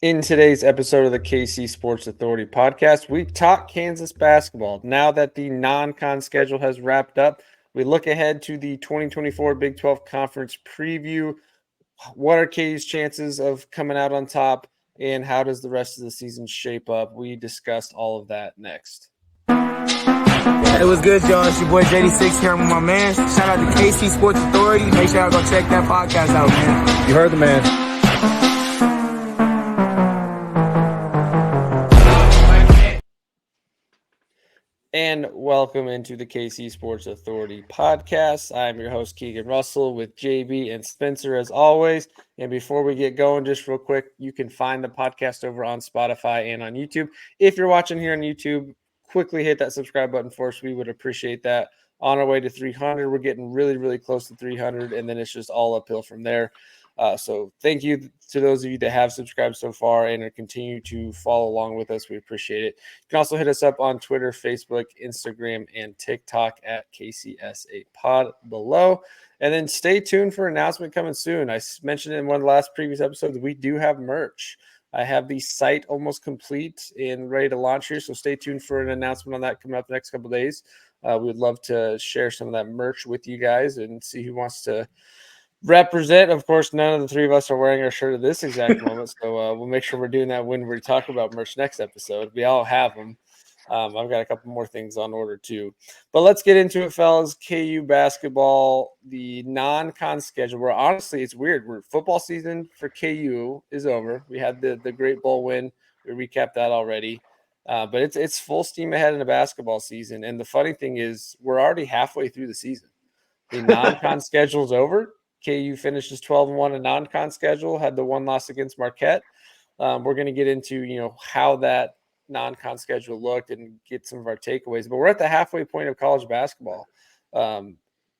In today's episode of the KC Sports Authority podcast, we talk Kansas basketball. Now that the non-con schedule has wrapped up, we look ahead to the 2024 Big 12 Conference preview. What are KU's chances of coming out on top, and how does the rest of the season shape up? We discussed all of that next. Hey, what's good, y'all? It's your boy JD6 here with my man. Shout out to KC Sports Authority. Make sure y'all go check that podcast out, man. You heard the man. And welcome into the KC Sports Authority podcast. I'm your host, Keegan Russell, with JB and Spencer as always. And before we get going, just real quick, you can find the podcast over on Spotify and on YouTube. If you're watching here on YouTube, quickly hit that subscribe button for us. We would appreciate that. On our way to 300, we're getting really, really close to 300, and then it's just all uphill from there. So thank you to those of you that have subscribed so far and are continue to follow along with us. We appreciate it. You can also hit us up on Twitter, Facebook, Instagram, and TikTok at KCSA Pod below. And then stay tuned for an announcement coming soon. I mentioned in one of the last previous episodes, we do have merch. I have the site almost complete and ready to launch here, so stay tuned for an announcement on that coming up the next couple of days. We would love to share some of that merch with you guys and see who wants to represent. Of course, none of the three of us are wearing our shirt at this exact moment, so we'll make sure we're doing that when we talk about merch next episode. We all have them. I've got a couple more things on order too, but let's get into it, fellas. KU basketball, the non-con schedule. Where honestly, it's weird. Football season for KU is over. We had the Great Bowl win. We recapped that already, but it's full steam ahead in the basketball season. And the funny thing is, we're already halfway through the season. The non-con schedule's over. KU finishes 12-1 in non-con schedule, had the one loss against Marquette. We're going to get into, how that non-con schedule looked and get some of our takeaways. But we're at the halfway point of college basketball. And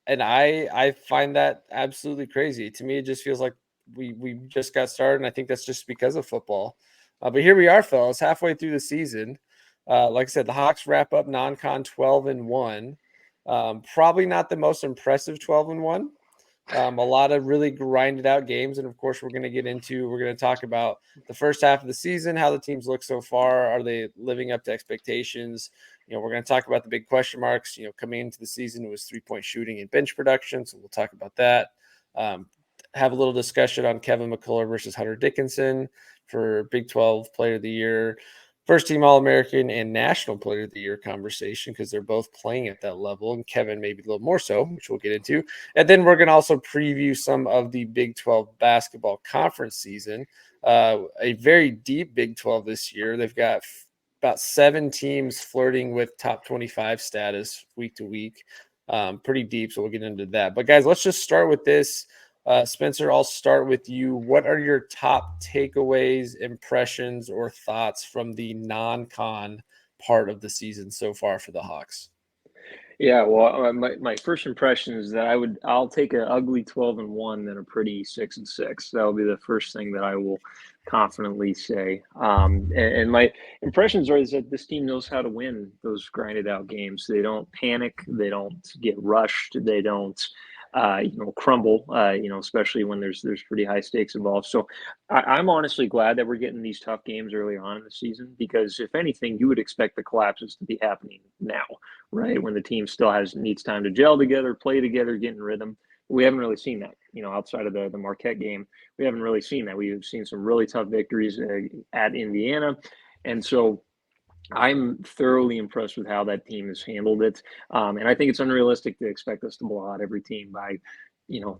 I find that absolutely crazy. To me, it just feels like we just got started, and I think that's just because of football. But here we are, fellas, halfway through the season. Like I said, the Hawks wrap up non-con 12-1. Probably not the most impressive 12-1. A lot of really grinded out games. And of course, we're going to talk about the first half of the season, how the teams look so far. Are they living up to expectations? We're going to talk about the big question marks. Coming into the season, it was 3-point shooting and bench production. So we'll talk about that. Have a little discussion on Kevin McCullar versus Hunter Dickinson for Big 12 Player of the Year, First Team All-American, and National Player of the Year conversation, because they're both playing at that level, and Kevin maybe a little more so, which we'll get into. And then we're going to also preview some of the Big 12 basketball conference season. A very deep Big 12 this year. They've got about 7 teams flirting with top 25 status week to week. Pretty deep, so we'll get into that. But guys, let's just start with this. Spencer, I'll start with you. What are your top takeaways, impressions, or thoughts from the non-con part of the season so far for the Hawks? Yeah, well, my first impression is that I'll take an ugly 12-1 than a pretty 6-6. That'll be the first thing that I will confidently say. And my impressions is that this team knows how to win those grinded out games. They don't panic. They don't get rushed. They don't crumble, especially when there's pretty high stakes involved. So I'm honestly glad that we're getting these tough games early on in the season, because if anything, you would expect the collapses to be happening now, right? When the team still needs time to gel together, play together, get in rhythm. We haven't really seen that, outside of the Marquette game. We haven't really seen that. We've seen some really tough victories at Indiana. And so I'm thoroughly impressed with how that team has handled it. And I think it's unrealistic to expect us to blow out every team by,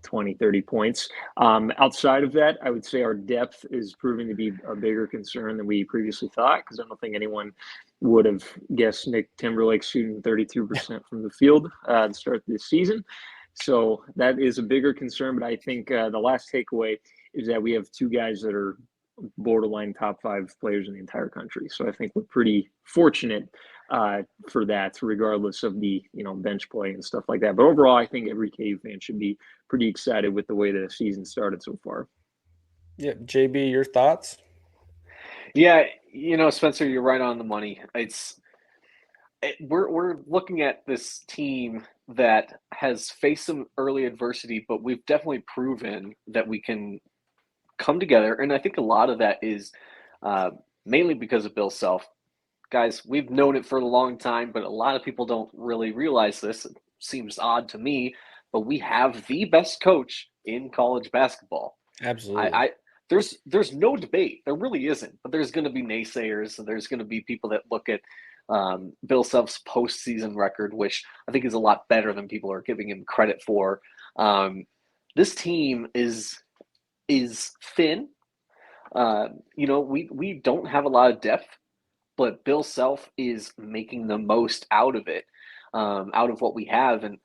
20, 30 points. Outside of that, I would say our depth is proving to be a bigger concern than we previously thought, because I don't think anyone would have guessed Nick Timberlake shooting 32% from the field to start this season. So that is a bigger concern. But I think the last takeaway is that we have 2 guys that are borderline top 5 players in the entire country. So I think we're pretty fortunate for that, regardless of the bench play and stuff like that. But overall, I think every KU fan should be pretty excited with the way the season started so far. Yeah, JB, your thoughts? Yeah, Spencer, you're right on the money. We're looking at this team that has faced some early adversity, but we've definitely proven that we can come together. And I think a lot of that is mainly because of Bill Self. Guys, we've known it for a long time, but a lot of people don't really realize this. It seems odd to me, but we have the best coach in college basketball. Absolutely. I there's no debate. There really isn't. But there's going to be naysayers, and there's going to be people that look at Bill Self's postseason record, which I think is a lot better than people are giving him credit for. This team is thin. We don't have a lot of depth, but Bill Self is making the most out of it, out of what we have, and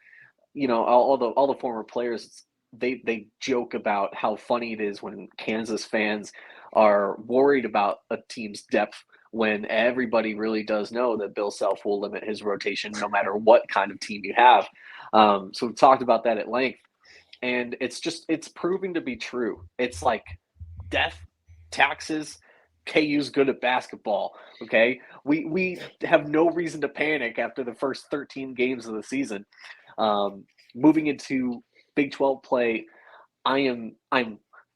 all the former players. They joke about how funny it is when Kansas fans are worried about a team's depth when everybody really does know that Bill Self will limit his rotation no matter what kind of team you have. So we've talked about that at length, and it's proving to be true. It's like death, taxes. KU's good at basketball. Okay, we have no reason to panic after the first 13 games of the season. Moving into Big 12 play, I'm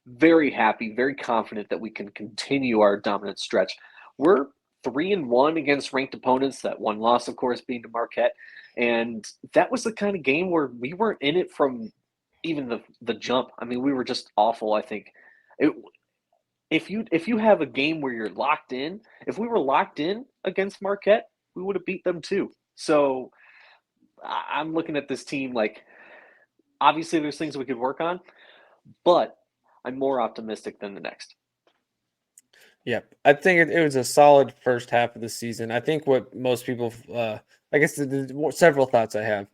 very happy, very confident that we can continue our dominant stretch. We're 3-1 against ranked opponents. That one loss, of course, being to Marquette, and that was the kind of game where we weren't in it from even the jump. I mean, we were just awful. I think if you have a game where you're locked in, if we were locked in against Marquette, we would have beat them too. So I'm looking at this team like, obviously there's things we could work on, but I'm more optimistic than the next. Yep. I think it was a solid first half of the season. I think what most people, I guess several thoughts I have.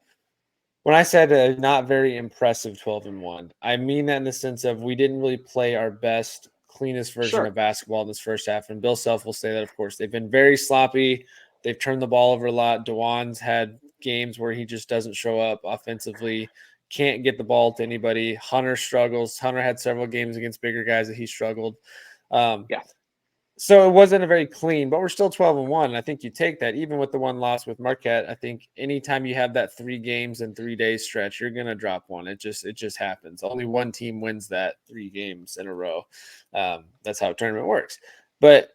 When I said a not very impressive 12-1, I mean that in the sense of we didn't really play our best, cleanest version of basketball in this first half. And Bill Self will say that, of course. They've been very sloppy. They've turned the ball over a lot. DeJuan's had games where he just doesn't show up offensively, can't get the ball to anybody. Hunter struggles. Hunter had several games against bigger guys that he struggled. Yeah. So it wasn't a very clean, but we're still 12-1. And I think you take that, even with the one loss with Marquette. I think anytime you have that 3 games in 3 days stretch, you're gonna drop one. It just happens. Only one team wins that 3 games in a row. That's how a tournament works. But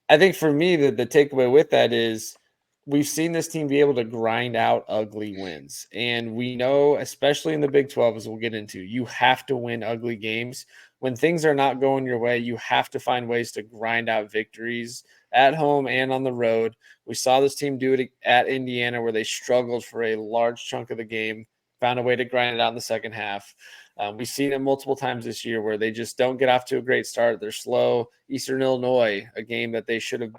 I think for me, the takeaway with that is we've seen this team be able to grind out ugly wins. And we know, especially in the Big 12, as we'll get into, you have to win ugly games. When things are not going your way, you have to find ways to grind out victories at home and on the road. We saw this team do it at Indiana, where they struggled for a large chunk of the game, found a way to grind it out in the second half. We've seen it multiple times this year where they just don't get off to a great start. They're slow. Eastern Illinois, a game that they should have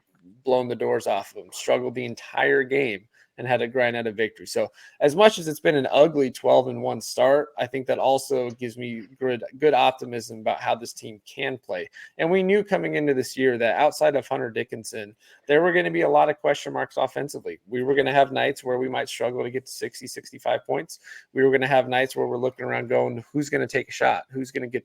blown the doors off of them, struggled the entire game and had to grind out a victory. So as much as it's been an ugly 12-1 start, I think that also gives me good optimism about how this team can play. And we knew coming into this year that outside of Hunter Dickinson, there were going to be a lot of question marks offensively. We were going to have nights where we might struggle to get to 60, 65 points. We were going to have nights where we're looking around going, who's going to take a shot? Who's going to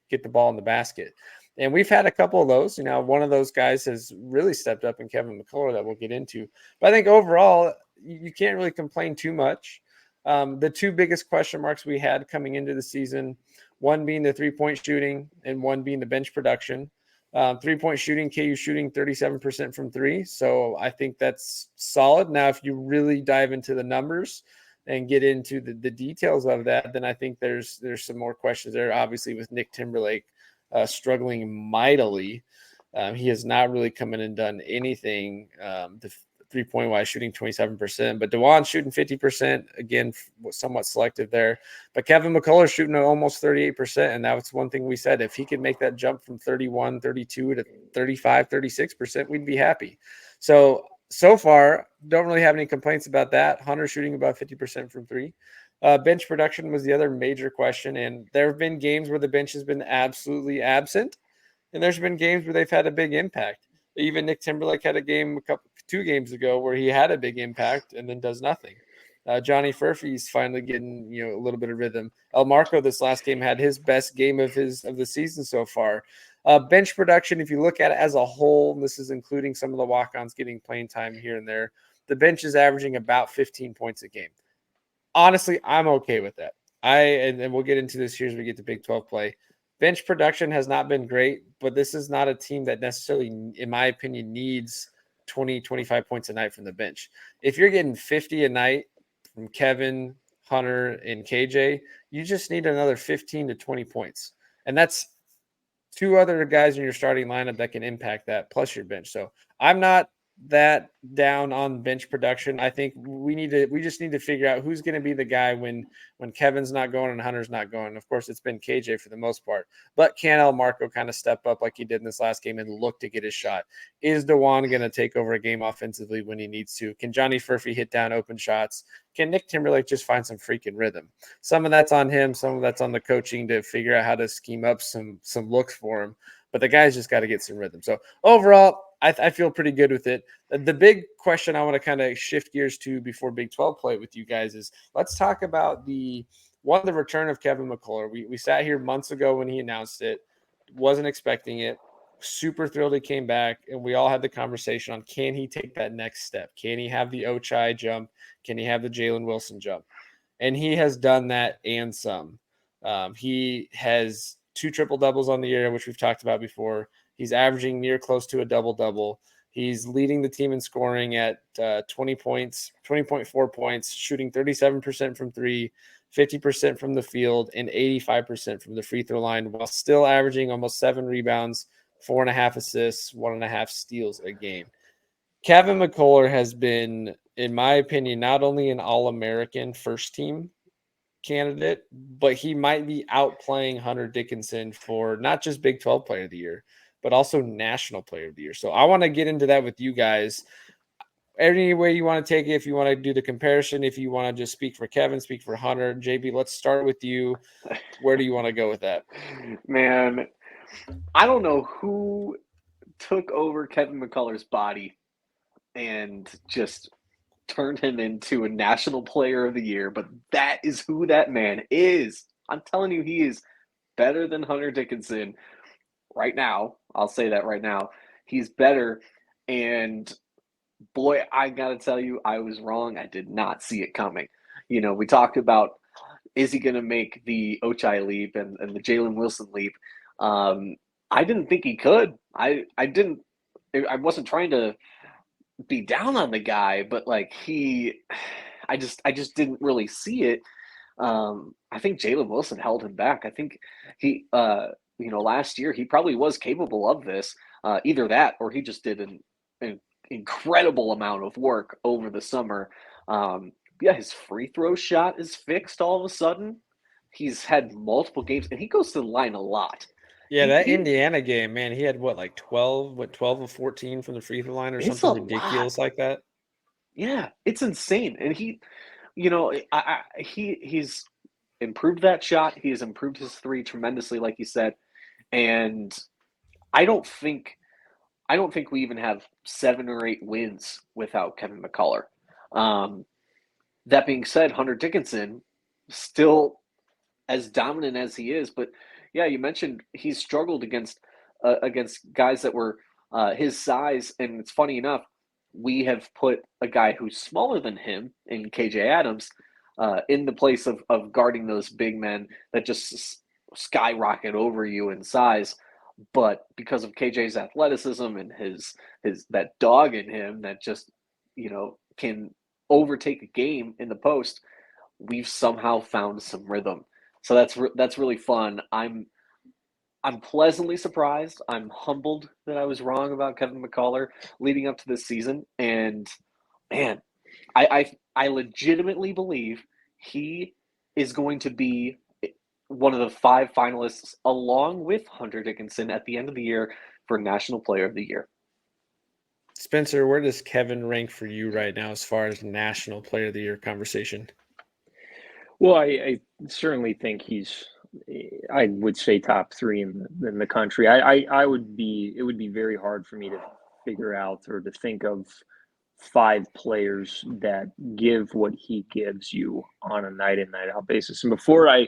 get the ball in the basket? And we've had a couple of those. One of those guys has really stepped up in Kevin McCullar that we'll get into. But I think overall, you can't really complain too much. The 2 biggest question marks we had coming into the season, one being the 3-point shooting and one being the bench production. 3-point shooting, KU shooting 37% from 3. So I think that's solid. Now, if you really dive into the numbers and get into the details of that, then I think there's some more questions there. Obviously, with Nick Timberlake struggling mightily. He has not really come in and done anything. The 3-point wise, shooting 27%, but DeJuan's shooting 50%. Again, somewhat selective there. But Kevin McCullar shooting almost 38%, and that was one thing we said. If he could make that jump from 31, 32 to 35, 36%, we'd be happy. So far, don't really have any complaints about that. Hunter shooting about 50% from 3. Bench production was the other major question, and there have been games where the bench has been absolutely absent, and there's been games where they've had a big impact. Even Nick Timberlake had a game 2 games ago where he had a big impact and then does nothing. Johnny Furphy's finally getting a little bit of rhythm. El Marco this last game had his best game of the season so far. Bench production, if you look at it as a whole, and this is including some of the walk-ons getting playing time here and there, the bench is averaging about 15 points a game. Honestly, I'm okay with that. And we'll get into this here as we get to Big 12 play. bench production has not been great, but this is not a team that necessarily, in my opinion, needs 20, 25 points a night from the bench. If you're getting 50 a night from Kevin, Hunter, and KJ, you just need another 15 to 20 points. And that's two other guys in your starting lineup that can impact that, plus your bench. So I'm not that down on bench production. I think we just need to figure out who's going to be the guy when Kevin's not going and Hunter's not going. Of course, it's been KJ for the most part, but can El Marco kind of step up like he did in this last game and look to get his shot? Is DeJuan going to take over a game offensively when he needs to? Can Johnny Furphy hit down open shots? Can Nick Timberlake just find some freaking rhythm? Some of that's on him. Some of that's on the coaching to figure out how to scheme up some looks for him. But the guys just got to get some rhythm. So overall, I feel pretty good with it. The big question I want to kind of shift gears to before Big 12 play with you guys is let's talk about the return of Kevin McCullar. We sat here months ago when he announced it, wasn't expecting it. Super thrilled he came back, and we all had the conversation on can he take that next step? Can he have the Ochai jump? Can he have the Jalen Wilson jump? And he has done that and some. He has 2 triple doubles on the year, which we've talked about before. He's averaging near close to a double-double. He's leading the team in scoring at 20 points, 20.4 points, shooting 37% from 3, 50% from the field, and 85% from the free throw line, while still averaging almost 7 rebounds, 4.5 assists, 1.5 steals a game. Kevin McCullar has been, in my opinion, not only an All-American first team candidate, but he might be outplaying Hunter Dickinson for not just Big 12 Player of the Year, but also National Player of the Year. So I want to get into that with you guys. Any way you want to take it, if you want to do the comparison, if you want to just speak for Kevin, speak for Hunter. JB, let's start with you. Where do you want to go with that? Man, I don't know who took over Kevin McCullar's body and just turned him into a National Player of the Year, but that is who that man is. I'm telling you, he is better than Hunter Dickinson right now. I'll say that right now. He's better, and boy, I gotta tell you, I was wrong. I did not see it coming. You know, we talked about, is he going to make the Ochai leap and the Jalen Wilson leap? I didn't think he could. I wasn't trying to be down on the guy, but like I just didn't really see it. I think Jalen Wilson held him back. I think he, last year he probably was capable of this. Either that, or he just did an incredible amount of work over the summer. His free throw shot is fixed all of a sudden. He's had multiple games, and he goes to the line a lot. Yeah, that Indiana game, man, he had 12 of 14 from the free throw line or something ridiculous like that. Yeah, it's insane. And he's improved that shot. He has improved his three tremendously, like you said. And I don't think we even have 7 or 8 wins without Kevin McCullar. That being said, Hunter Dickinson still as dominant as he is, but yeah, you mentioned he's struggled against guys that were his size, and it's funny enough, we have put a guy who's smaller than him in KJ Adams in the place of guarding those big men that just skyrocket over you in size. But because of KJ's athleticism and his that dog in him that just can overtake a game in the post, we've somehow found some rhythm. So that's really fun. I'm pleasantly surprised. I'm humbled that I was wrong about Kevin McCullar leading up to this season. And man, I legitimately believe he is going to be one of the 5 finalists along with Hunter Dickinson at the end of the year for National Player of the Year. Spencer, where does Kevin rank for you right now as far as National Player of the Year conversation? Well, I certainly think I would say top 3 in the country. It would be very hard for me to figure out or to think of 5 players that give what he gives you on a night in, night out basis. And before I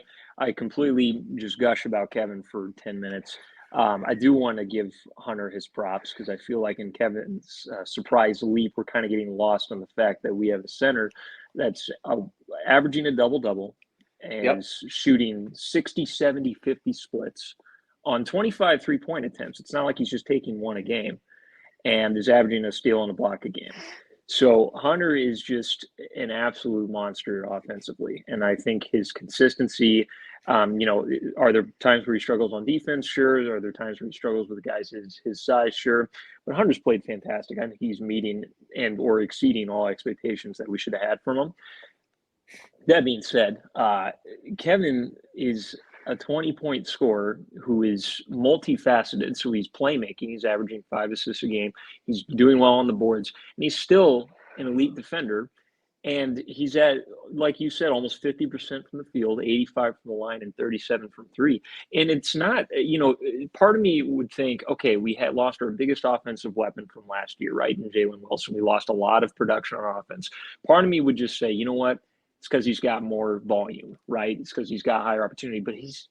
completely just gush about Kevin for 10 minutes, I do want to give Hunter his props, because I feel like in Kevin's surprise leap, we're kind of getting lost on the fact that we have a center that's averaging a double-double and shooting 60, 70, 50 splits on 25 3-point attempts. It's not like he's just taking one a game and is averaging a steal and a block a game. So Hunter is just an absolute monster offensively. And I think his consistency, are there times where he struggles on defense? Sure. Are there times where he struggles with guys his size? Sure. But Hunter's played fantastic. I think he's meeting and or exceeding all expectations that we should have had from him. That being said, Kevin is a 20-point scorer who is multifaceted. So he's playmaking. He's averaging 5 assists a game. He's doing well on the boards. And he's still an elite defender. And he's at, like you said, almost 50% from the field, 85 from the line, and 37 from 3. And it's not, part of me would think, okay, we had lost our biggest offensive weapon from last year, right? In Jalen Wilson. We lost a lot of production on offense. Part of me would just say, you know what? It's because he's got more volume, right? It's because he's got higher opportunity, but he's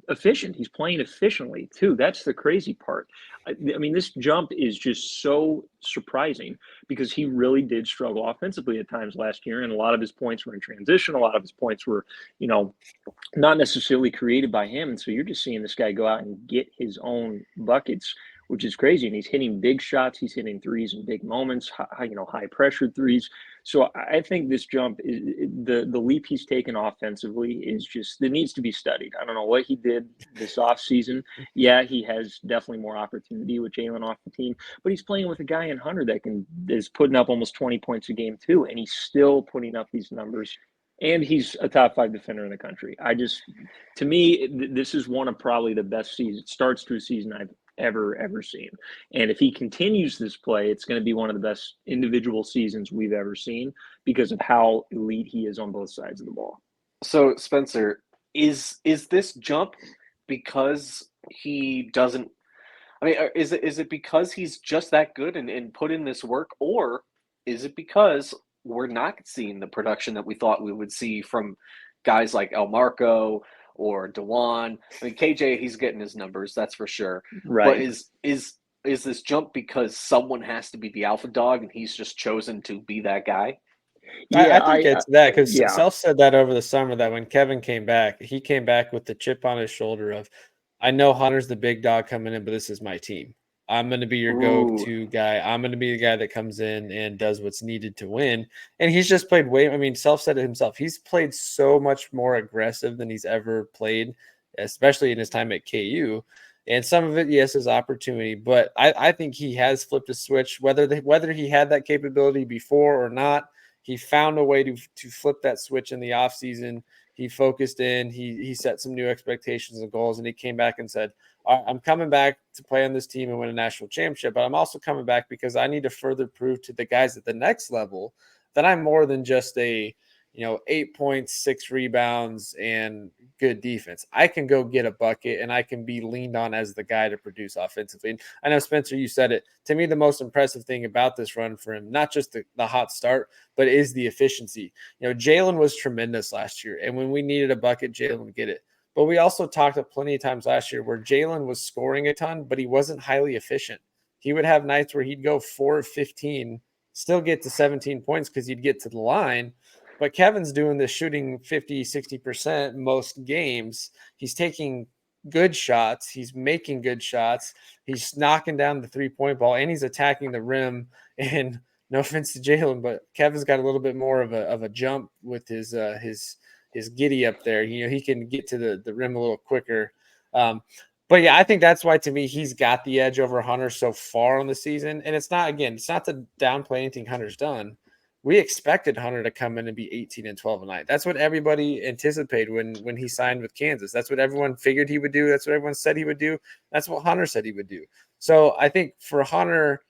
efficient. He's playing efficiently too. That's the crazy part. I mean, this jump is just so surprising because he really did struggle offensively at times last year. And a lot of his points were in transition. A lot of his points were, not necessarily created by him. And so you're just seeing this guy go out and get his own buckets, which is crazy. And he's hitting big shots. He's hitting threes in big moments, high pressured threes. So I think this jump is the leap he's taken offensively is just, it needs to be studied. I don't know what he did this offseason. Yeah, he has definitely more opportunity with Jalen off the team, but he's playing with a guy in Hunter that is putting up almost 20 points a game too. And he's still putting up these numbers. And he's a top 5 defender in the country. To me, this is one of probably the best starts to a season I've ever seen. And if he continues this play, it's going to be one of the best individual seasons we've ever seen because of how elite he is on both sides of the ball. So Spencer, is this jump because he doesn't, I mean, is it because he's just that good and put in this work, or is it because we're not seeing the production that we thought we would see from guys like El Marco or DeJuan? I mean, KJ, he's getting his numbers, that's for sure. Right. But is this jump because someone has to be the alpha dog and he's just chosen to be that guy? Yeah, I think it's that because yeah. Self said that over the summer that when Kevin came back, he came back with the chip on his shoulder of, I know Hunter's the big dog coming in, but this is my team. I'm going to be your go-to guy. I'm going to be the guy that comes in and does what's needed to win. And he's just played Self said it himself. He's played so much more aggressive than he's ever played, especially in his time at KU. And some of it, yes, is opportunity. But I think he has flipped a switch. Whether he had that capability before or not, he found a way to flip that switch in the offseason. He focused in. He set some new expectations and goals, and he came back and said, I'm coming back to play on this team and win a national championship, but I'm also coming back because I need to further prove to the guys at the next level that I'm more than just a 8 points, 6 rebounds, and good defense. I can go get a bucket, and I can be leaned on as the guy to produce offensively. And I know, Spencer, you said it. To me, the most impressive thing about this run for him, not just the hot start, but is the efficiency. Jalen was tremendous last year, and when we needed a bucket, Jalen would get it. But we also talked plenty of times last year where Jalen was scoring a ton, but he wasn't highly efficient. He would have nights where he'd go 4 of 15, still get to 17 points because he'd get to the line. But Kevin's doing this shooting 50, 60% most games. He's taking good shots. He's making good shots. He's knocking down the 3-point ball, and he's attacking the rim. And no offense to Jalen, but Kevin's got a little bit more of a jump with his giddy up there. He can get to the rim a little quicker. But yeah, I think that's why, to me, he's got the edge over Hunter so far on the season. And it's not to downplay anything Hunter's done. We expected Hunter to come in and be 18 and 12 a night. That's what everybody anticipated when he signed with Kansas. That's what everyone figured he would do. That's what everyone said he would do. That's what Hunter said he would do. So I think for Hunter,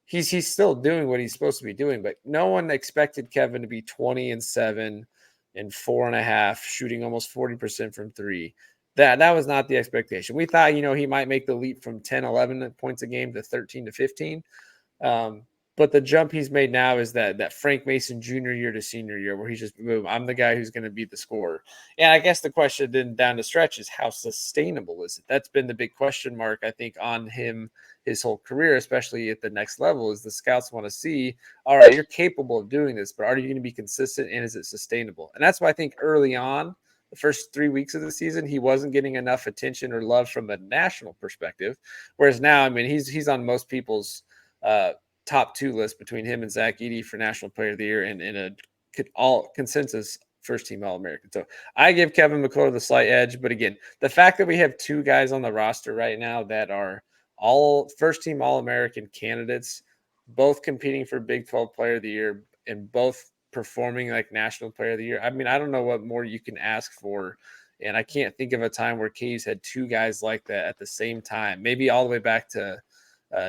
he's still doing what he's supposed to be doing, but no one expected Kevin to be 20 and 7 and 4.5, shooting almost 40% from 3. That was not the expectation. We thought, he might make the leap from 10, 11 points a game to 13 to 15. But the jump he's made now is that Frank Mason junior year to senior year where he's just, boom, I'm the guy who's going to be the scorer. And I guess the question then down the stretch is how sustainable is it? That's been the big question mark, I think, on him his whole career, especially at the next level, is the scouts want to see, all right, you're capable of doing this, but are you going to be consistent and is it sustainable? And that's why I think early on, the first 3 weeks of the season, he wasn't getting enough attention or love from a national perspective. Whereas now, I mean, he's on most people's top 2 list between him and Zach Edey for National Player of the Year and in a all consensus first team All-American. So I give Kevin McCullar the slight edge. But again, the fact that we have 2 guys on the roster right now that are all first team All-American candidates, both competing for Big 12 Player of the Year and both performing like National Player of the Year. I mean, I don't know what more you can ask for. And I can't think of a time where KU's had 2 guys like that at the same time. Maybe all the way back to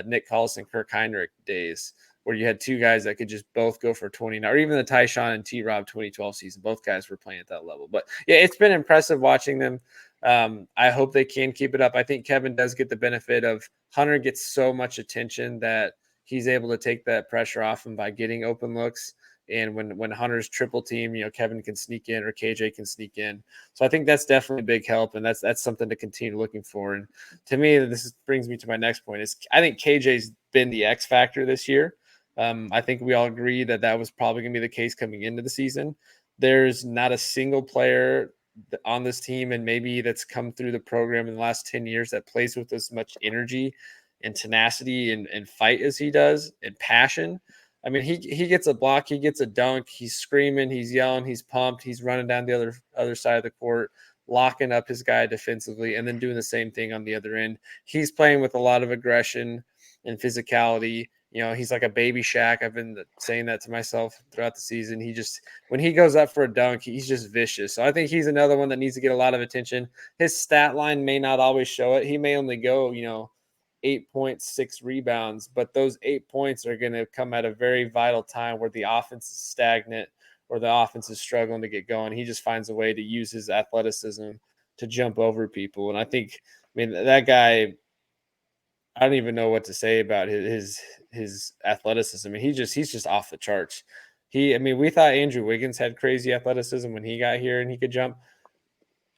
Nick Collison, Kirk Heinrich days, where you had 2 guys that could just both go for 20, or even the Tyshawn and T-Rob 2012 season. Both guys were playing at that level. But yeah, it's been impressive watching them. I hope they can keep it up. I think Kevin does get the benefit of Hunter gets so much attention that he's able to take that pressure off him by getting open looks. And when Hunter's triple team, Kevin can sneak in or KJ can sneak in. So I think that's definitely a big help, and that's something to continue looking for. And to me, brings me to my next point is I think KJ's been the X factor this year. I think we all agree that was probably going to be the case coming into the season. There's not a single player on this team, and maybe that's come through the program in the last 10 years that plays with as much energy and tenacity and fight as he does and passion. I mean, he gets a block, he gets a dunk, he's screaming, he's yelling, he's pumped, he's running down the other side of the court, locking up his guy defensively, and then doing the same thing on the other end. He's playing with a lot of aggression and physicality. He's like a baby Shaq. I've been saying that to myself throughout the season. When he goes up for a dunk, he's just vicious. So I think he's another one that needs to get a lot of attention. His stat line may not always show it. He may only go, 8.6 rebounds, but those 8 points are going to come at a very vital time where the offense is stagnant or the offense is struggling to get going. He just finds a way to use his athleticism to jump over people. And I think, that guy, I don't even know what to say about his athleticism. He's just off the charts. We thought Andrew Wiggins had crazy athleticism when he got here and he could jump.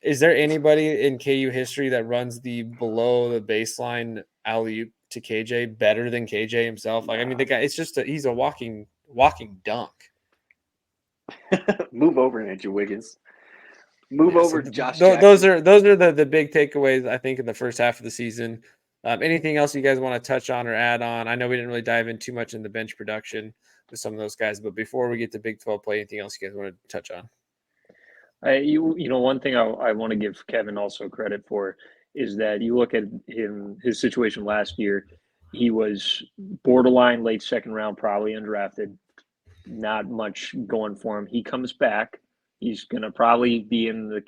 Is there anybody in KU history that runs the below the baseline alley-oop to KJ better than KJ himself? The guy, he's a walking dunk. Move over, Andrew Wiggins. Move over, Josh. Those are the big takeaways, I think, in the first half of the season. Anything else you guys want to touch on or add on? I know we didn't really dive in too much in the bench production with some of those guys, but before we get to Big 12 play, anything else you guys want to touch on? One thing I want to give Kevin also credit for is that you look at his situation last year, he was borderline late second round, probably undrafted, not much going for him. He comes back. He's going to probably be in the,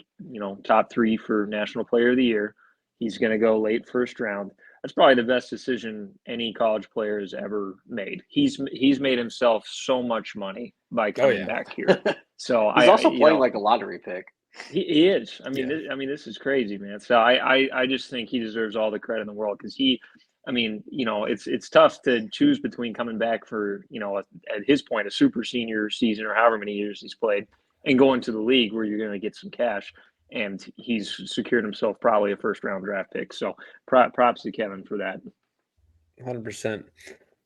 top 3 for National Player of the Year. He's going to go late first round. That's probably the best decision any college player has ever made. He's made himself so much money by coming back here. So he's also playing like a lottery pick. He is. This is crazy, man. So I just think he deserves all the credit in the world because it's tough to choose between coming back for, at his point, a super senior season or however many years he's played and going to the league where you're going to get some cash. And he's secured himself probably a first-round draft pick. So props to Kevin for that. 100%.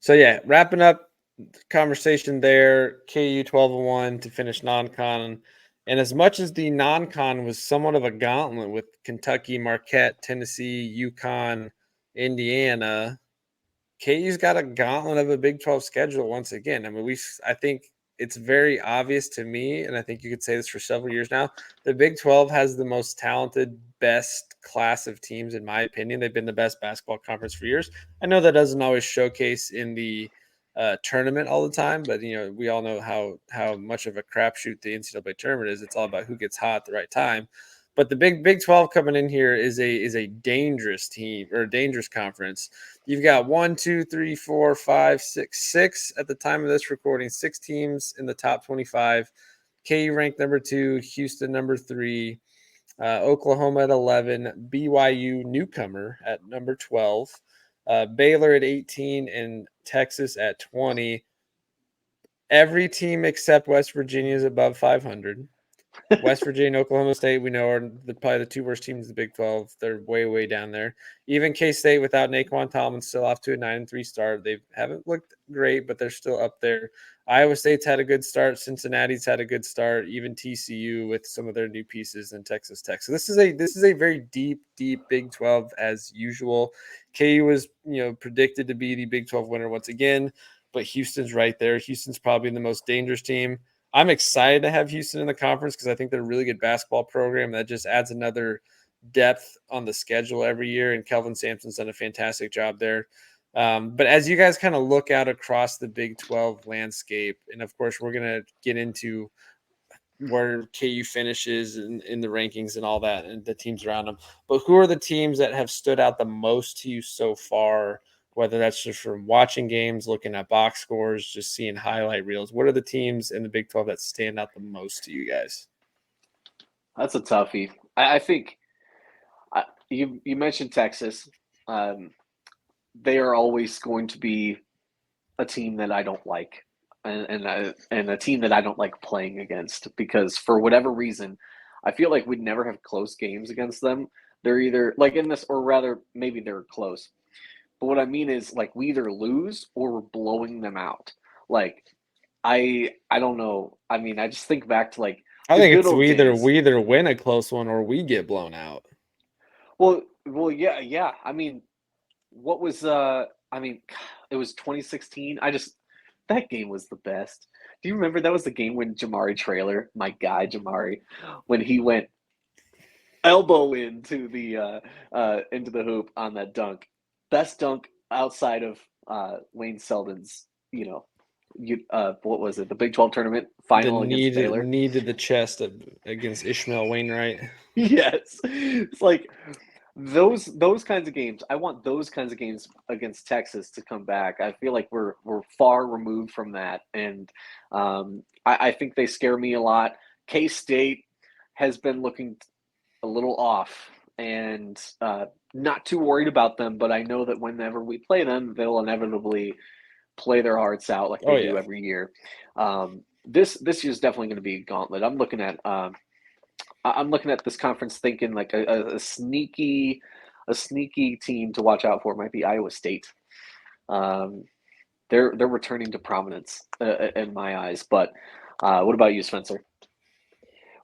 So, yeah, wrapping up the conversation there, KU 12-1 to finish non-con. And as much as the non-con was somewhat of a gauntlet with Kentucky, Marquette, Tennessee, UConn, Indiana, KU's got a gauntlet of a Big 12 schedule once again. I think it's very obvious to me, and I think you could say this for several years now, the Big 12 has the most talented, best class of teams, in my opinion. They've been the best basketball conference for years. I know that doesn't always showcase in the tournament all the time, but we all know how much of a crapshoot the NCAA tournament is. It's all about who gets hot at the right time. But the Big 12 coming in here is a dangerous team or a dangerous conference. You've got 1, 2, 3, 4, 5, 6 at the time of this recording, 6 teams in the top 25. KU ranked number 2, Houston number 3, Oklahoma at 11, BYU newcomer at number 12, Baylor at 18, and Texas at 20. Every team except West Virginia is above 500. West Virginia and Oklahoma State, we know, are probably the two worst teams in the Big 12. They're way, way down there. Even K-State without Naquan Tomlin still off to a 9-3 start. They haven't looked great, but they're still up there. Iowa State's had a good start. Cincinnati's had a good start. Even TCU with some of their new pieces, and Texas Tech. So this is a very deep Big 12 as usual. KU was predicted to be the Big 12 winner once again, but Houston's right there. Houston's probably the most dangerous team. I'm excited to have Houston in the conference because I think they're a really good basketball program that just adds another depth on the schedule every year. And Kelvin Sampson's done a fantastic job there. But as you guys kind of look out across the Big 12 landscape, and of course, we're going to get into where KU finishes in the rankings and all that and the teams around them. But who are the teams that have stood out the most to you so far? Whether that's just from watching games, looking at box scores, just seeing highlight reels. What are the teams in the Big 12 that stand out the most to you guys? That's a toughie. I think you mentioned Texas. They are always going to be a team that I don't like, and a team that I don't like playing against because for whatever reason, I feel like we'd never have close games against them. They're either like in this, or rather, maybe they're close. But what I mean is, like, we either lose or we're blowing them out. Like, I don't know. I mean, I just think back to like I the think good it's old we days. either win a close one or we get blown out. Well, yeah. I mean, what was I mean, it was 2016. That game was the best. Do you remember that was the game when Jamari Trailer, my guy Jamari, when he went elbow into the hoop on that dunk? Best dunk outside of Wayne Selden's, what was it? The Big 12 tournament The final against Baylor. knee to the chest against Ishmael Wainwright. Yes. It's like those kinds of games. I want those kinds of games against Texas to come back. I feel like we're far removed from that, and I think they scare me a lot. K-State has been looking a little off, and not too worried about them. But I know that whenever we play them, they'll inevitably play their hearts out like they do every year. This year's definitely going to be a gauntlet. I'm looking at this conference thinking like a sneaky team to watch out for might be Iowa State. They're returning to prominence in my eyes. But what about you, Spencer?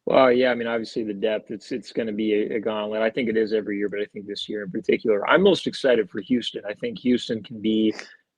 Well, yeah, I mean, obviously the depth, it's going to be a gauntlet. I think it is every year, but I think this year in particular, I'm most excited for Houston. I think Houston can be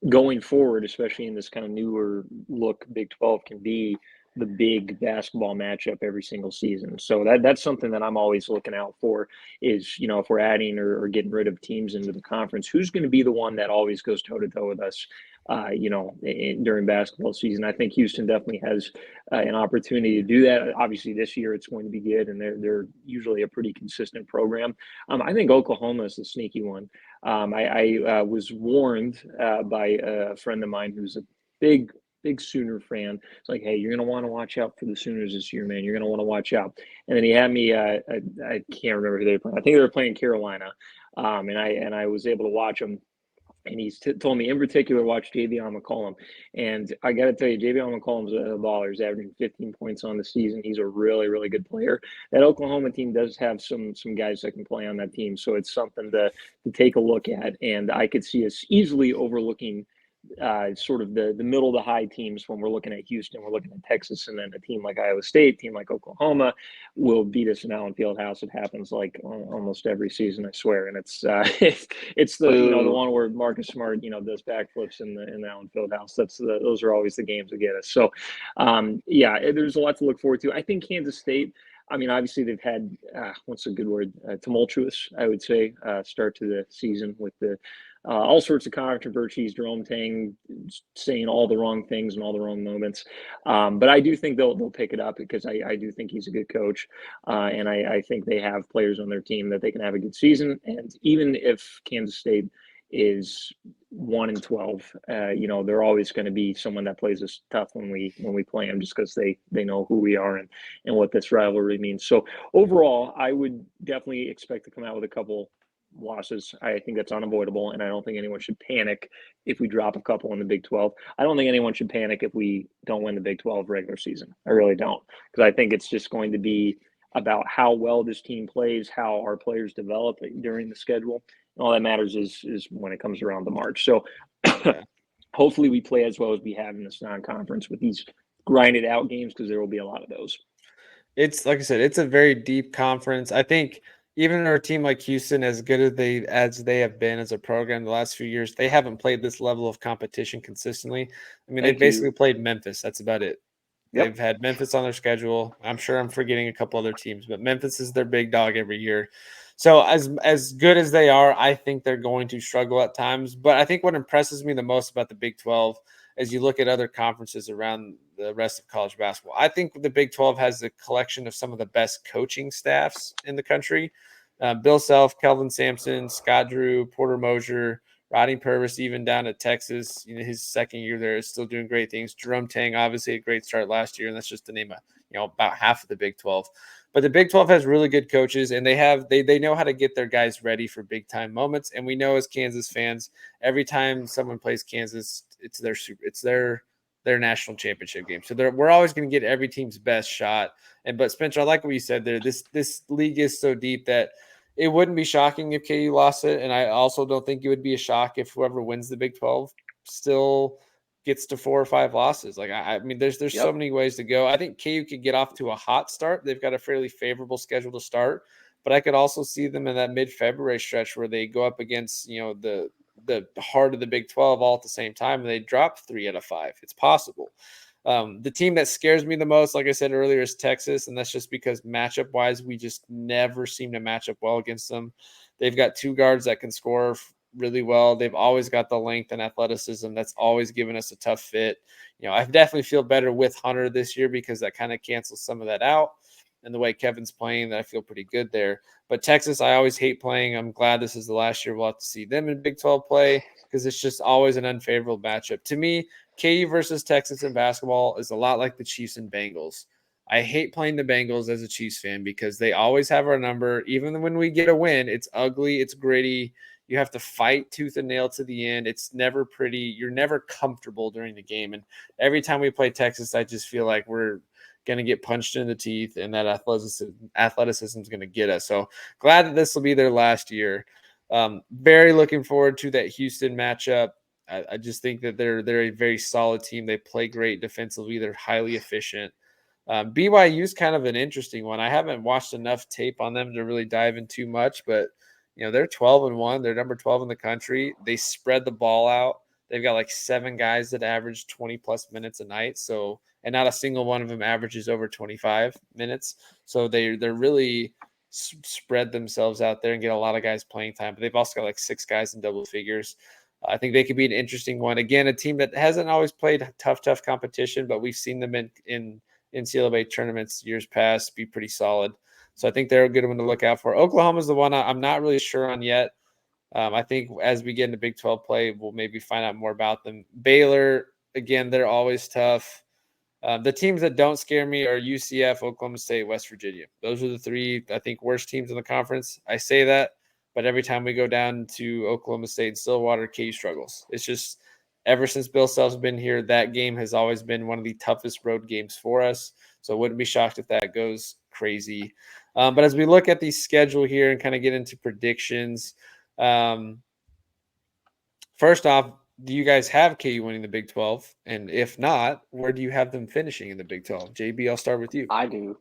going forward, especially in this kind of newer look Big 12, can be the big basketball matchup every single season. So that's something that I'm always looking out for is, if we're adding or getting rid of teams into the conference, who's going to be the one that always goes toe to toe with us, during basketball season. I think Houston definitely has an opportunity to do that. Obviously this year it's going to be good and they're usually a pretty consistent program. I think Oklahoma is the sneaky one. I was warned by a friend of mine who's a big Sooner fan. It's like, hey, you're going to want to watch out for the Sooners this year, man. You're going to want to watch out. And then he had me, I can't remember who they were playing. I think they were playing Carolina. And I was able to watch them. And he's told me in particular, watch Javion McCullar. And I got to tell you, Javion McCullum's a baller. He's averaging 15 points on the season. He's a really, really good player. That Oklahoma team does have some guys that can play on that team. So it's something to take a look at. And I could see us easily overlooking sort of the middle to high teams when we're looking at Houston, we're looking at Texas, and then a team like Iowa State, team like Oklahoma will beat us in Allen Fieldhouse. It happens like almost every season, I swear. And it's it's the the one where Marcus Smart does backflips in the Allen Fieldhouse. Those are always the games that get us. So there's a lot to look forward to. I think Kansas State. I mean, obviously they've had what's a good word? Tumultuous, I would say, start to the season with the all sorts of controversies, Jerome Tang saying all the wrong things in all the wrong moments. But I do think they'll pick it up because I do think he's a good coach. And I think they have players on their team that they can have a good season. And even if Kansas State is 1-12, they're always going to be someone that plays us tough when we play them, just because they know who we are and what this rivalry means. So overall, I would definitely expect to come out with a couple losses. I think that's unavoidable, and I don't think anyone should panic if we drop a couple in the Big 12. I don't think anyone should panic if we don't win the Big 12 regular season. I really don't, because I think it's just going to be about how well this team plays, how our players develop during the schedule. And all that matters is when it comes around to March. So Yeah. hopefully we play as well as we have in this non-conference with these grinded out games, because there will be a lot of those. It's like I said, it's a very deep conference. I think even our team like Houston, as good as they have been as a program the last few years, they haven't played this level of competition consistently. I mean, they Thank you. basically played Memphis. That's about it. Yep. They've had Memphis on their schedule. I'm sure I'm forgetting a couple other teams, but Memphis is their big dog every year. So as good as they are, I think they're going to struggle at times. But I think what impresses me the most about the Big 12 as you look at other conferences around the rest of college basketball, I think the Big 12 has a collection of some of the best coaching staffs in the country. Bill Self, Kelvin Sampson, Scott Drew, Porter Mosier, Rodney Purvis, even down at Texas, his second year there is still doing great things. Jerome Tang, obviously a great start last year, and that's just to name about half of the Big 12. But the Big 12 has really good coaches, and they know how to get their guys ready for big time moments. And we know as Kansas fans, every time someone plays Kansas, it's their national championship game. So we're always going to get every team's best shot. But Spencer, I like what you said there. This league is so deep that it wouldn't be shocking if KU lost it, and I also don't think it would be a shock if whoever wins the Big 12 still gets to 4 or 5 losses. Like I mean, there's so many ways to go. I think KU could get off to a hot start. They've got a fairly favorable schedule to start, but I could also see them in that mid-February stretch where they go up against the heart of the Big 12 all at the same time, and they drop 3 out of 5. It's possible. The team that scares me the most, like I said earlier, is Texas, and that's just because matchup-wise, we just never seem to match up well against them. They've got 2 guards that can score really well. They've always got the length and athleticism. That's always given us a tough fit. I definitely feel better with Hunter this year because that kind of cancels some of that out. And the way Kevin's playing, that I feel pretty good there. But Texas, I always hate playing. I'm glad this is the last year we'll have to see them in Big 12 play because it's just always an unfavorable matchup. To me, KU versus Texas in basketball is a lot like the Chiefs and Bengals. I hate playing the Bengals as a Chiefs fan because they always have our number. Even when we get a win, it's ugly, it's gritty. You have to fight tooth and nail to the end. It's never pretty. You're never comfortable during the game. And every time we play Texas, I just feel like we're going to get punched in the teeth and that athleticism is going to get us. So glad that this will be their last year. Very looking forward to that Houston matchup. I just think that they're a very solid team. They play great defensively. They're highly efficient. BYU is kind of an interesting one. I haven't watched enough tape on them to really dive in too much, but they're 12-1. They're number 12 in the country. They spread the ball out. They've got like 7 guys that average 20 plus minutes a night. So, and not a single one of them averages over 25 minutes. So they're really spread themselves out there and get a lot of guys playing time. But they've also got like 6 guys in double figures. I think they could be an interesting one. Again, a team that hasn't always played tough competition, but we've seen them in NCAA tournaments years past be pretty solid. So I think they're a good one to look out for. Oklahoma's the one I'm not really sure on yet. I think as we get into Big 12 play, we'll maybe find out more about them. Baylor, again, they're always tough. The teams that don't scare me are UCF, Oklahoma State, West Virginia. Those are the 3, I think, worst teams in the conference. I say that, but every time we go down to Oklahoma State and Stillwater, KU struggles. It's just ever since Bill Self's been here, that game has always been one of the toughest road games for us. So I wouldn't be shocked if that goes crazy. But as we look at the schedule here and kind of get into predictions, first off, do you guys have KU winning the Big 12? And if not, where do you have them finishing in the Big 12? JB, I'll start with you. I do.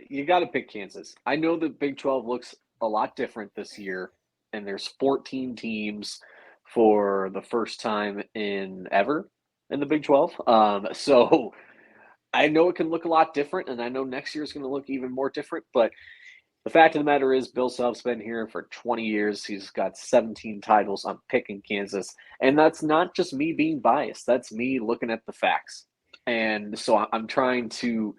You got to pick Kansas. I know the Big 12 looks a lot different this year, and there's 14 teams for the first time in ever in the Big 12. So I know it can look a lot different, and I know next year is going to look even more different, but the fact of the matter is Bill Self's been here for 20 years. He's got 17 titles. I'm picking Kansas. And that's not just me being biased. That's me looking at the facts. And so I'm trying to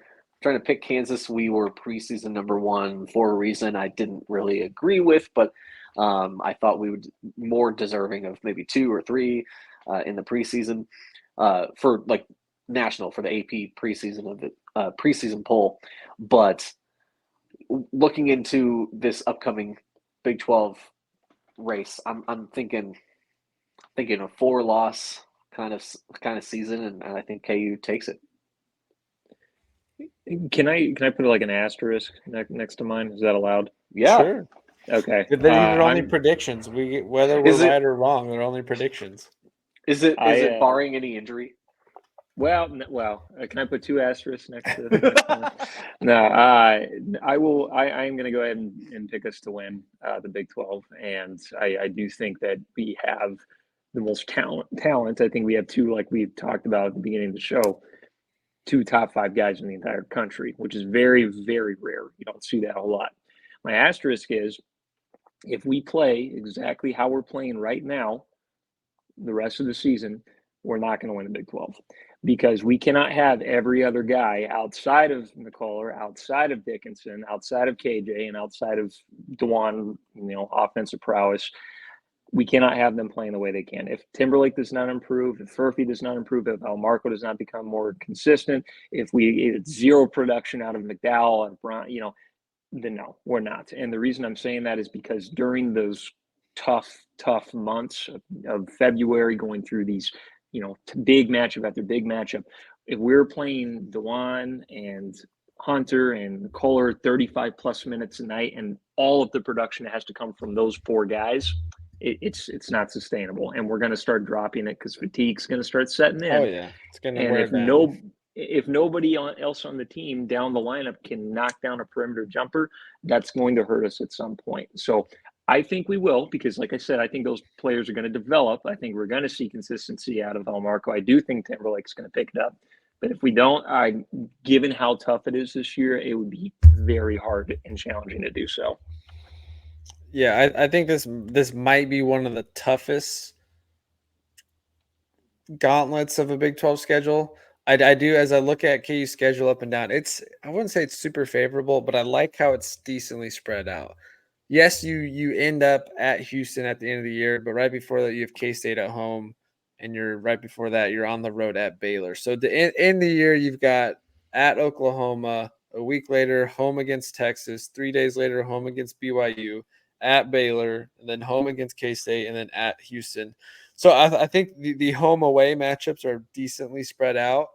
pick Kansas. We were preseason number 1 for a reason I didn't really agree with, but I thought we would more deserving of maybe 2 or 3 in the preseason for like national, for the AP preseason of the preseason poll. But looking into this upcoming Big 12 race. I'm thinking a 4-loss kind of season, and I think KU takes it. Can I put like an asterisk next to mine? Is that allowed? Yeah. Sure. Okay. These are only predictions. Whether we're right or wrong, they're only predictions. Is it barring any injury? Well, can I put 2 asterisks next to mine? No, I will. I am going to go ahead and pick us to win the Big 12, and I do think that we have the most talent. I think we have 2, like we've talked about at the beginning of the show, 2 top 5 guys in the entire country, which is very, very rare. You don't see that a whole lot. My asterisk is if we play exactly how we're playing right now, the rest of the season, we're not going to win the Big 12 because we cannot have every other guy outside of McCullar, outside of Dickinson, outside of KJ, and outside of Dewan, offensive prowess. We cannot have them playing the way they can. If Timberlake does not improve, if Furphy does not improve, if Marco does not become more consistent, if it's zero production out of McDowell and Brown, then no, we're not. And the reason I'm saying that is because during those tough months of February, going through these, big matchup after big matchup, if we're playing Dewan and Hunter and Kohler 35 plus minutes a night, and all of the production has to come from those 4 guys, it's not sustainable, and we're going to start dropping it because fatigue's going to start setting in. Oh yeah, it's going to wear down. If nobody else on the team down the lineup can knock down a perimeter jumper, that's going to hurt us at some point. So I think we will, because like I said, I think those players are going to develop. I think we're going to see consistency out of Marco. I do think Timberlake's going to pick it up. But if we don't, given how tough it is this year, it would be very hard and challenging to do so. Yeah, I think this might be one of the toughest gauntlets of a Big 12 schedule. I do, as I look at KU's schedule up and down, I wouldn't say it's super favorable, but I like how it's decently spread out. Yes, you end up at Houston at the end of the year, but right before that you have K-State at home, and right before that you're on the road at Baylor. So the end of the year you've got at Oklahoma, a week later home against Texas, 3 days later home against BYU, at Baylor, and then home against K-State, and then at Houston. So I think the home away matchups are decently spread out.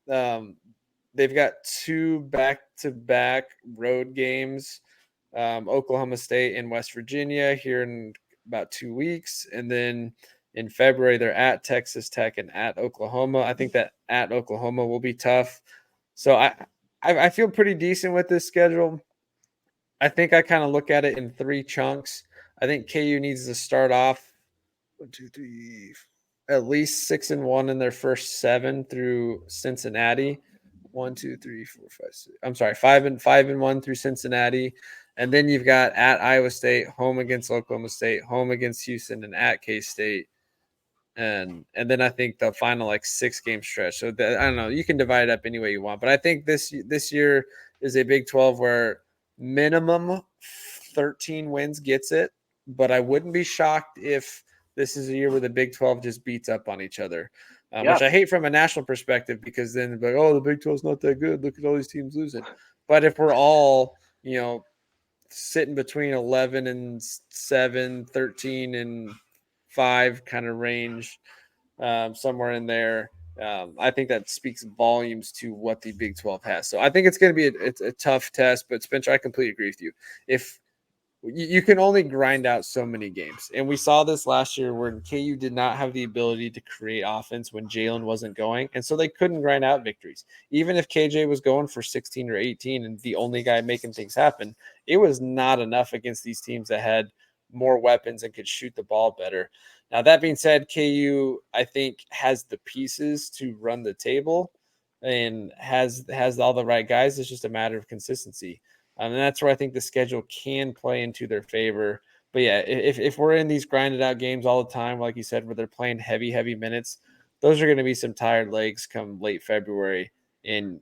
They've got 2 back-to-back road games, Oklahoma State and West Virginia here in about 2 weeks. And then in February, they're at Texas Tech and at Oklahoma. I think that at Oklahoma will be tough. So I feel pretty decent with this schedule. I think I kind of look at it in 3 chunks. I think KU needs to start off 1, 2, 3, at least 6-1 in their first 7 through Cincinnati. 1, 2, 3, 4, 5, 6. I'm sorry, 5-1 through Cincinnati, and then you've got at Iowa State, home against Oklahoma State, home against Houston, and at K-State, and then I think the final 6-game stretch. So I don't know. You can divide it up any way you want, but I think this year is a Big 12 where minimum 13 wins gets it, but I wouldn't be shocked if this is a year where the Big 12 just beats up on each other, which I hate from a national perspective, because then like, oh, the Big 12 is not that good. Look at all these teams losing. But if we're all, sitting between 11-7, 13-5 kind of range, somewhere in there, I think that speaks volumes to what the Big 12 has. So I think it's going to be a tough test, but Spencer, I completely agree with you. If you can only grind out so many games, and we saw this last year when KU did not have the ability to create offense when Jalen wasn't going, and so they couldn't grind out victories. Even if KJ was going for 16 or 18 and the only guy making things happen, it was not enough against these teams that had more weapons and could shoot the ball better. Now, that being said, KU, I think, has the pieces to run the table and has all the right guys. It's just a matter of consistency. And that's where I think the schedule can play into their favor. But yeah, if we're in these grinded out games all the time, like you said, where they're playing heavy minutes, those are going to be some tired legs come late February. And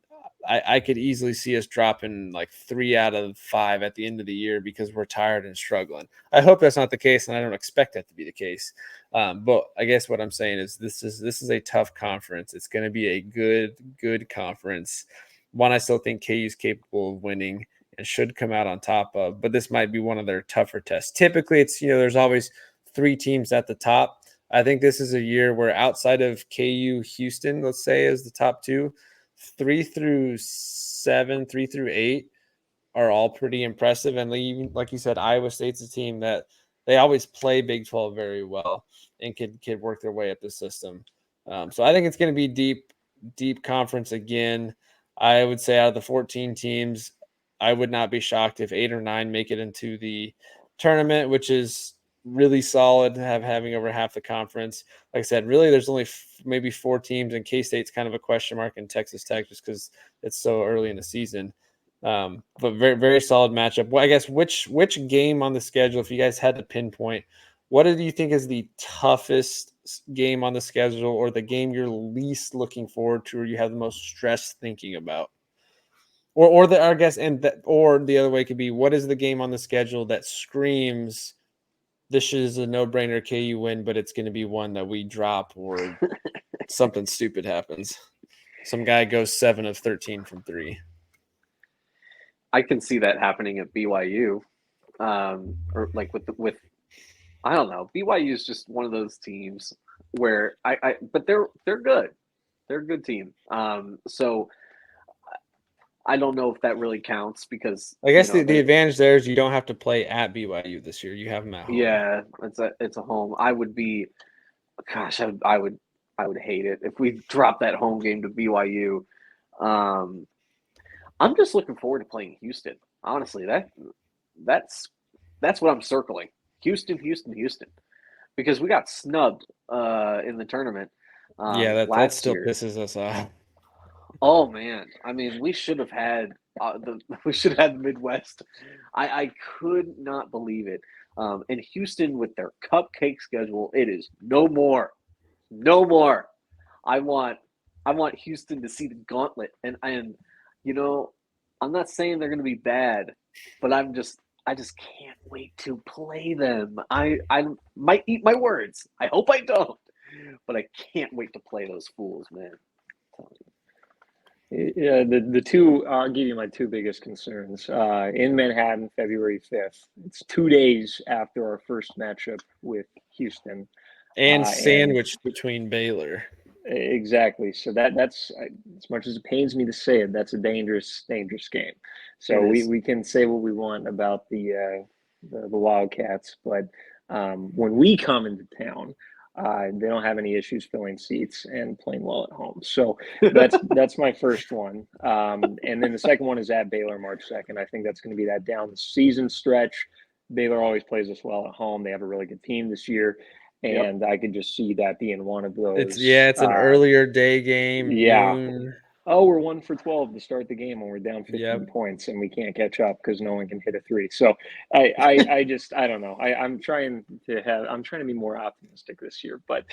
I could easily see us dropping 3 out of 5 at the end of the year because we're tired and struggling. I hope that's not the case, and I don't expect that to be the case. But I guess what I'm saying is this is a tough conference. It's going to be a good conference. One I still think KU is capable of winning. and should come out on top of. But this might be one of their tougher tests. Typically, it's, there's always 3 teams at the top. I think this is a year where outside of KU, Houston, let's say, is the top 2, 3 through 7, 3 through 8 are all pretty impressive. And even like you said, Iowa State's a team that they always play Big 12 very well and could work their way up the system. So I think it's going to be deep conference again. I would say out of the 14 teams, I would not be shocked if 8 or 9 make it into the tournament, which is really solid, having over half the conference. Like I said, really there's only maybe 4 teams, and K-State's kind of a question mark, in Texas Tech just because it's so early in the season. But very, very solid matchup. Well, I guess which game on the schedule, if you guys had to pinpoint, what do you think is the toughest game on the schedule, or the game you're least looking forward to, or you have the most stress thinking about? Or the other way could be, what is the game on the schedule that screams this is a no-brainer KU win, but it's going to be one that we drop or something stupid happens. Some guy goes 7 of 13 from 3. I can see that happening at BYU, or like with I don't know. BYU is just one of those teams where but they're good. They're a good team. So I don't know if that really counts, because I guess the advantage there is you don't have to play at BYU this year. You have them at home. Yeah, it's a home. I would be, gosh, I would hate it if we dropped that home game to BYU. I'm just looking forward to playing Houston. Honestly, that's what I'm circling. Houston, because we got snubbed in the tournament. That still pisses us off. Oh man, I mean, we should have had the Midwest. I could not believe it. And Houston, with their cupcake schedule, it is no more. I want Houston to see the gauntlet, and I'm not saying they're going to be bad, but I just can't wait to play them. I might eat my words. I hope I don't, but I can't wait to play those fools, man. Yeah, the two, I'll give you my 2 biggest concerns. In Manhattan, February 5th. It's 2 days after our first matchup with Houston. And sandwiched between Baylor. Exactly. So that's, as much as it pains me to say it, that's a dangerous game. So we can say what we want about the Wildcats, but when we come into town, they don't have any issues filling seats and playing well at home. So that's my first one. And then the second one is at Baylor, March 2nd. I think that's going to be that down the season stretch. Baylor always plays us well at home. They have a really good team this year. And I could just see that being one of those. It's an earlier day game. Yeah. Noon. Oh, we're 1 for 12 to start the game when we're down 15 points and we can't catch up because no one can hit a 3. So I don't know. I'm trying to be more optimistic this year, but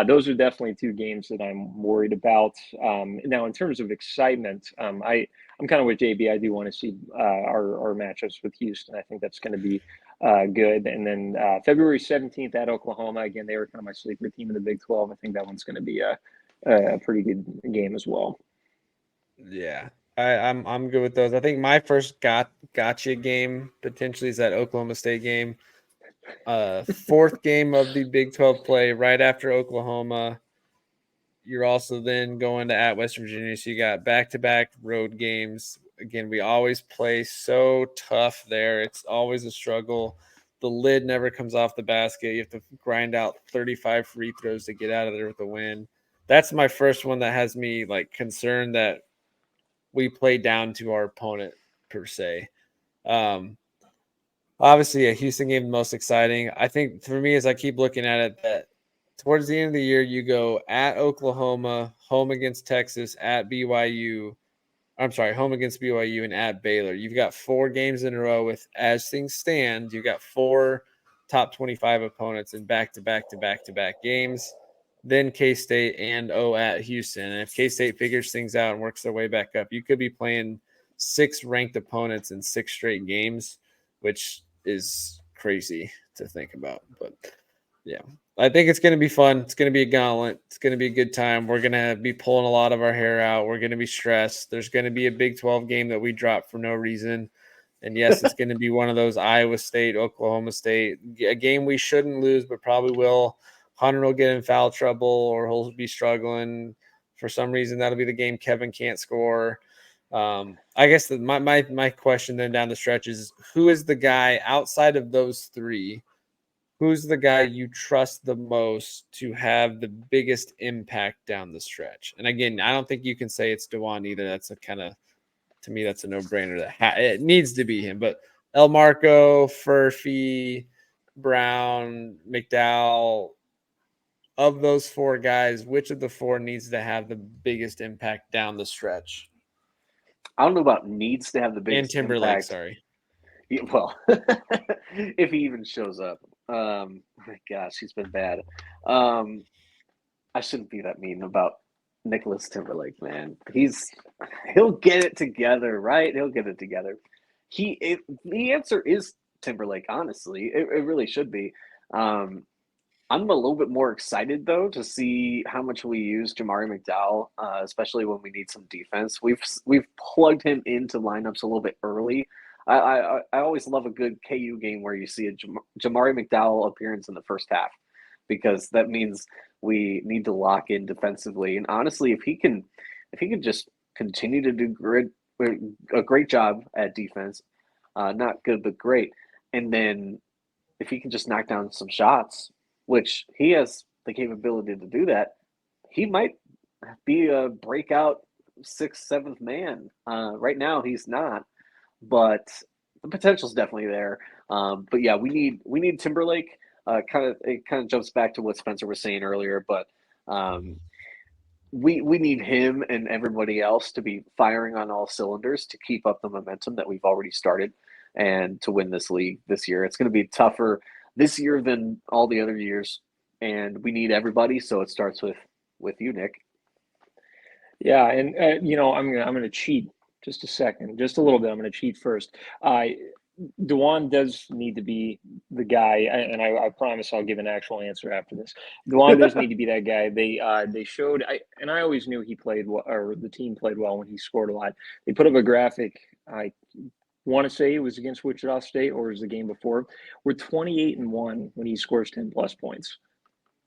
those are definitely 2 games that I'm worried about. Now, in terms of excitement, I'm kind of with JB. I do want to see our matchups with Houston. I think that's going to be good. And then February 17th at Oklahoma. Again, they were kind of my sleeper team in the Big 12. I think that one's going to be a pretty good game as well. Yeah, I'm good with those. I think my first gotcha game potentially is that Oklahoma State game. 4th game of the Big 12 play right after Oklahoma. You're also then going to at West Virginia, so you got back-to-back road games. Again, we always play so tough there. It's always a struggle. The lid never comes off the basket. You have to grind out 35 free throws to get out of there with a win. That's my first one that has me concerned that we play down to our opponent per se. Obviously, a Houston game the most exciting. I think for me, as I keep looking at it, that towards the end of the year, you go at Oklahoma, home against Texas, at BYU. I'm sorry, home against BYU and at Baylor. You've got 4 games in a row with, as things stand, you've got 4 top 25 opponents in back-to-back games. Then K-State and at Houston. And if K-State figures things out and works their way back up, you could be playing 6 ranked opponents in 6 straight games, which is crazy to think about. But yeah, I think it's going to be fun. It's going to be a gauntlet. It's going to be a good time. We're going to be pulling a lot of our hair out. We're going to be stressed. There's going to be a Big 12 game that we drop for no reason. And yes, it's going to be one of those Iowa State, Oklahoma State, a game we shouldn't lose, but probably will. Hunter will get in foul trouble or he'll be struggling. For some reason, that'll be the game Kevin can't score. I guess my question then down the stretch is, who is the guy outside of those three? Who's the guy you trust the most to have the biggest impact down the stretch? And again, I don't think you can say it's DeJuan either. That's a kind of, to me, that's a no-brainer. It needs to be him. But El Marco, Furphy, Brown, McDowell, of those four guys, which of the four needs to have the biggest impact down the stretch? I don't know about needs to have the biggest and Timberlake, impact. sorry. Yeah, well, if he even shows up. My gosh, he's been bad. I shouldn't be that mean about Nicholas Timberlake, man. He'll get it together, right? He'll get it together. The answer is Timberlake, honestly. It really should be. I'm a little bit more excited though to see how much we use Jamari McDowell, especially when we need some defense. We've plugged him into lineups a little bit early. I always love a good KU game where you see a Jamari McDowell appearance in the first half, because that means we need to lock in defensively. And honestly, if he can just continue to do a great job at defense, not good but great, and then if he can just knock down some shots, which he has the capability to do that, he might be a breakout 6th, 7th man. Right now, he's not, but the potential's definitely there. But yeah, we need Timberlake. It kind of jumps back to what Spencer was saying earlier, but we need him and everybody else to be firing on all cylinders to keep up the momentum that we've already started and to win this league this year. It's going to be tougher this year than all the other years, and we need everybody. So it starts with you, Nick. Yeah, and I'm gonna cheat just a second, just a little bit. I'm gonna cheat first. DeJuan does need to be the guy, and I promise I'll give an actual answer after this. DeJuan does need to be that guy. They showed, and I always knew he played well, or the team played well when he scored a lot. They put up a graphic. I want to say it was against Wichita State or it was the game before. We're 28-1 when he scores 10+ points.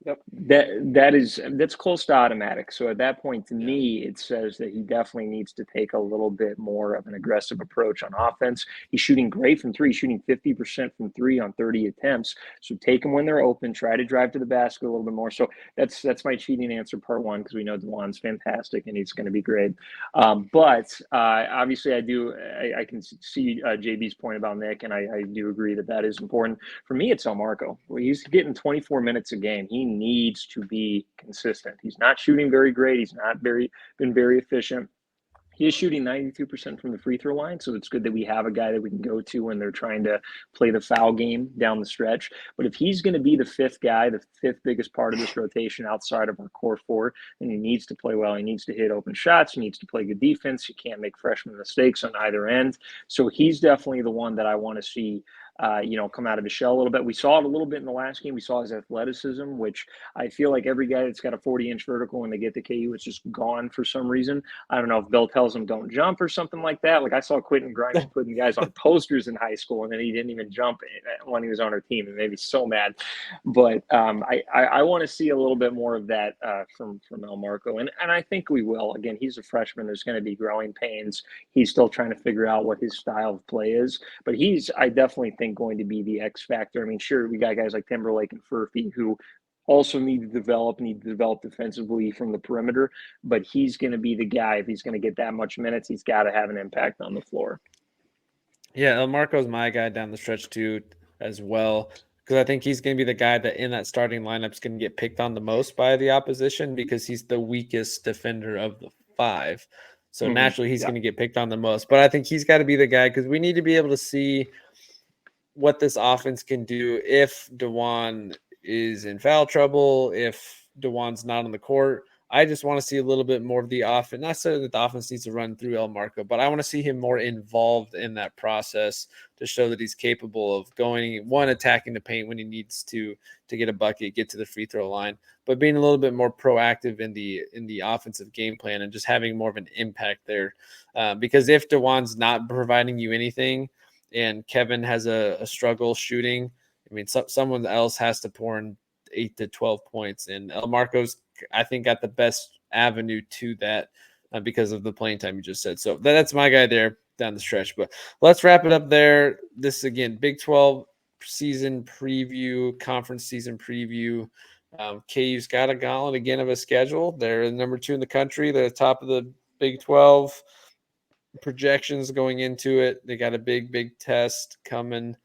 Yep. That's close to automatic. So at that point, to me, it says that he definitely needs to take a little bit more of an aggressive approach on offense. He's shooting great from three, shooting 50% from three on 30 attempts. So take them when they're open, try to drive to the basket a little bit more. So that's my cheating answer, part one, because we know DeJuan's fantastic and he's going to be great. But obviously I can see JB's point about Nick, and I do agree that is important. For me, it's El Marco. He's getting 24 minutes a game. He needs to be consistent. He's not shooting very great. He's not been very efficient. He is shooting 92% from the free throw line, so it's good that we have a guy that we can go to when they're trying to play the foul game down the stretch. But if he's going to be the fifth guy, the fifth biggest part of this rotation outside of our core four, then he needs to play well. He needs to hit open shots. He needs to play good defense. He can't make freshman mistakes on either end. So he's definitely the one that I want to see come out of his shell a little bit. We saw it a little bit in the last game. We saw his athleticism, which I feel like every guy that's got a 40-inch vertical when they get to KU, it's just gone for some reason. I don't know if Bill tells them don't jump or something like that. Like I saw Quentin Grimes putting guys on posters in high school, and then he didn't even jump when he was on our team, and made me so mad. But I want to see a little bit more of that from El Marco, and I think we will. Again, he's a freshman. There's going to be growing pains. He's still trying to figure out what his style of play is, but I definitely think going to be the X factor. I mean, sure, we got guys like Timberlake and Furphy who also need to develop defensively from the perimeter, but he's going to be the guy. If he's going to get that much minutes, he's got to have an impact on the floor. Yeah, El Marco's my guy down the stretch too, as well, because I think he's going to be the guy that in that starting lineup is going to get picked on the most by the opposition because he's the weakest defender of the five. So naturally, he's going to get picked on the most. But I think he's got to be the guy because we need to be able to see what this offense can do if DeJuan is in foul trouble, if DeJuan's not on the court. I just want to see a little bit more of the offense. Not so that the offense needs to run through El Marco, but I want to see him more involved in that process to show that he's capable of attacking the paint when he needs to get a bucket, get to the free throw line, but being a little bit more proactive in the offensive game plan and just having more of an impact there. Because if DeJuan's not providing you anything, and Kevin has a struggle shooting, I mean, someone else has to pour in 8 to 12 points. And El Marco's, I think, got the best avenue to that because of the playing time you just said. So that's my guy there down the stretch. But let's wrap it up there. This, again, Big 12 season preview, conference season preview. KU's got a gauntlet again of a schedule. They're number 2 in the country. They're top of the Big 12 projections going into it. They got a big test coming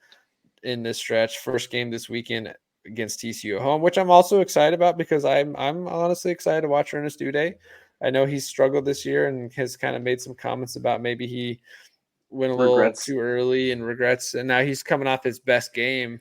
in this stretch. First game this weekend against TCU at home, which I'm also excited about because I'm honestly excited to watch Ernest Uday. I know he's struggled this year and has kind of made some comments about maybe he went a little too early and regrets. And now he's coming off his best game,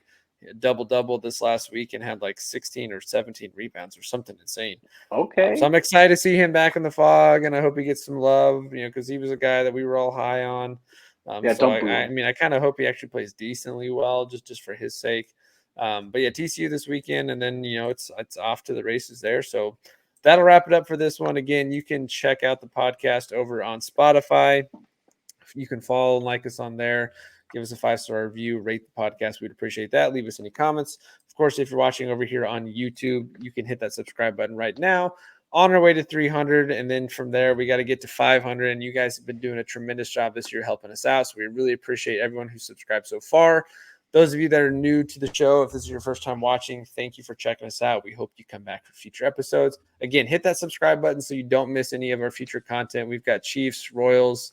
double this last week, and had like 16 or 17 rebounds or something insane. Okay. So I'm excited to see him back in the Fog, and I hope he gets some love, because he was a guy that we were all high on. So I mean, I kind of hope he actually plays decently well, just for his sake. But yeah, TCU this weekend, and then it's off to the races there. So that'll wrap it up for this one. Again, you can check out the podcast over on Spotify. You can follow and like us on there. Give us a 5-star review, rate the podcast. We'd appreciate that. Leave us any comments. Of course, if you're watching over here on YouTube, you can hit that subscribe button right now. On our way to 300, and then from there, we got to get to 500, and you guys have been doing a tremendous job this year helping us out, so we really appreciate everyone who's subscribed so far. Those of you that are new to the show, if this is your first time watching, thank you for checking us out. We hope you come back for future episodes. Again, hit that subscribe button so you don't miss any of our future content. We've got Chiefs, Royals,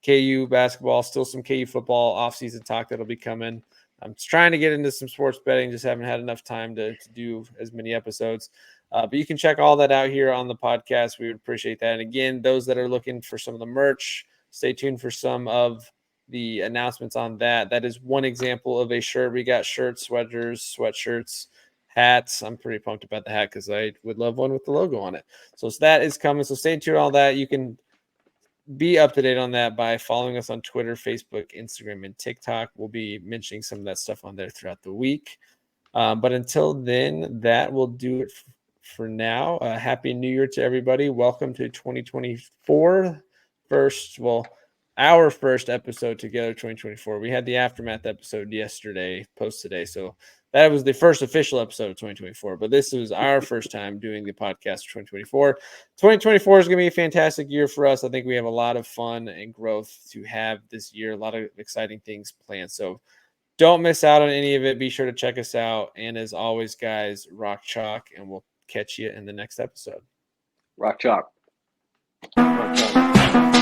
KU basketball, still some KU football off-season talk that'll be coming. I'm just trying to get into some sports betting, just haven't had enough time to do as many episodes. But you can check all that out here on the podcast. We would appreciate that. And again, those that are looking for some of the merch, stay tuned for some of the announcements on that. That is one example of a shirt. We got shirts, sweaters, sweatshirts, hats. I'm pretty pumped about the hat because I would love one with the logo on it. So that is coming. So stay tuned on all that. You can be up to date on that by following us on Twitter, Facebook, Instagram, and TikTok. We'll be mentioning some of that stuff on there throughout the week. But until then, that will do it for now. Happy New Year to everybody. Welcome to 2024. Our first episode together, 2024. We had the Aftermath episode yesterday, post today. So that was the first official episode of 2024. But this was our first time doing the podcast for 2024. 2024 is going to be a fantastic year for us. I think we have a lot of fun and growth to have this year, a lot of exciting things planned. So don't miss out on any of it. Be sure to check us out. And as always, guys, rock chalk, and we'll catch you in the next episode. Rock chalk. Rock chalk.